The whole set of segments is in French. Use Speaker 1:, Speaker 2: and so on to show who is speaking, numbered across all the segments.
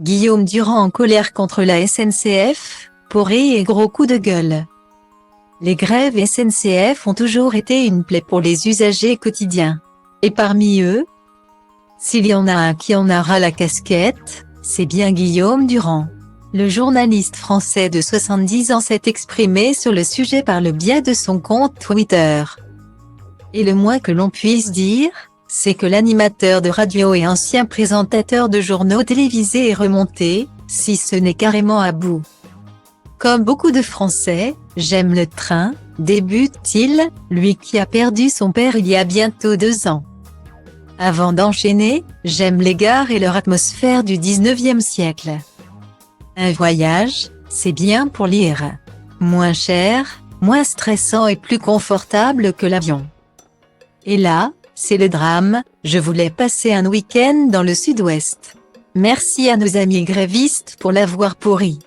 Speaker 1: Guillaume Durand en colère contre la SNCF, pourri et gros coup de gueule. Les grèves SNCF ont toujours été une plaie pour les usagers quotidiens. Et parmi eux, s'il y en a un qui en a ras la casquette, c'est bien Guillaume Durand. Le journaliste français de 70 ans s'est exprimé sur le sujet par le biais de son compte Twitter. Et le moins que l'on puisse dire, c'est que l'animateur de radio et ancien présentateur de journaux télévisés est remonté, si ce n'est carrément à bout. Comme beaucoup de Français, j'aime le train, débute-t-il, lui qui a perdu son père il y a bientôt 2 ans. Avant d'enchaîner, j'aime les gares et leur atmosphère du 19e siècle. Un voyage, c'est bien pour lire. Moins cher, moins stressant et plus confortable que l'avion. Et là, c'est le drame, je voulais passer un week-end dans le sud-ouest. Merci à nos amis grévistes pour l'avoir pourri.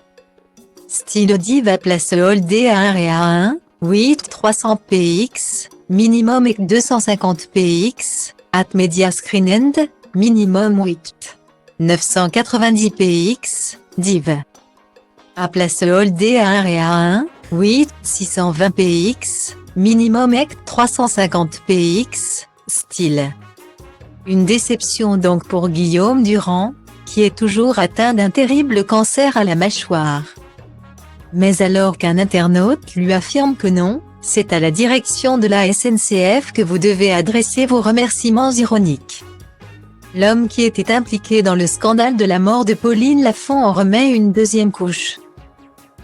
Speaker 1: Style Div à place Holdé à 1 et à 1, 8 300 px, minimum et 250 px, at media screen end, minimum 8. 990 px, div. À place Holdé à 1 et à 1, 8 620 px, minimum et 350 px, style. Une déception donc pour Guillaume Durand, qui est toujours atteint d'un terrible cancer à la mâchoire. Mais alors qu'un internaute lui affirme que non, c'est à la direction de la SNCF que vous devez adresser vos remerciements ironiques. L'homme qui était impliqué dans le scandale de la mort de Pauline Lafont en remet une deuxième couche.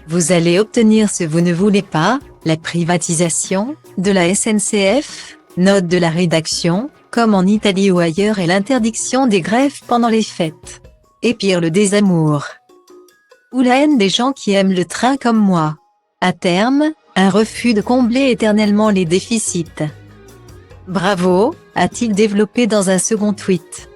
Speaker 1: Vous allez obtenir ce que vous ne voulez pas, la privatisation de la SNCF, note de la rédaction, comme en Italie ou ailleurs, et l'interdiction des grèves pendant les fêtes. Et pire, le désamour. Ou la haine des gens qui aiment le train comme moi. À terme, un refus de combler éternellement les déficits. Bravo, a-t-il développé dans un second tweet.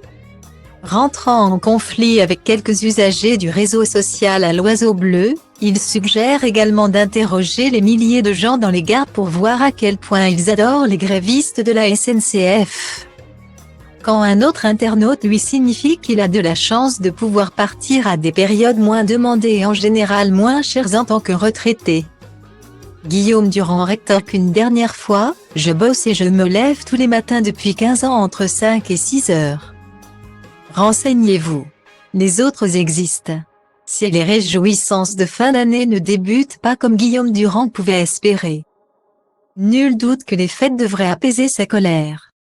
Speaker 1: Rentrant en conflit avec quelques usagers du réseau social à l'Oiseau Bleu, il suggère également d'interroger les milliers de gens dans les gares pour voir à quel point ils adorent les grévistes de la SNCF. Quand un autre internaute lui signifie qu'il a de la chance de pouvoir partir à des périodes moins demandées et en général moins chères en tant que retraité. Guillaume Durand rétorque une dernière fois, « Je bosse et je me lève tous les matins depuis 15 ans entre 5 et 6 heures. » Renseignez-vous. Les autres existent. Si les réjouissances de fin d'année ne débutent pas comme Guillaume Durand pouvait espérer. Nul doute que les fêtes devraient apaiser sa colère.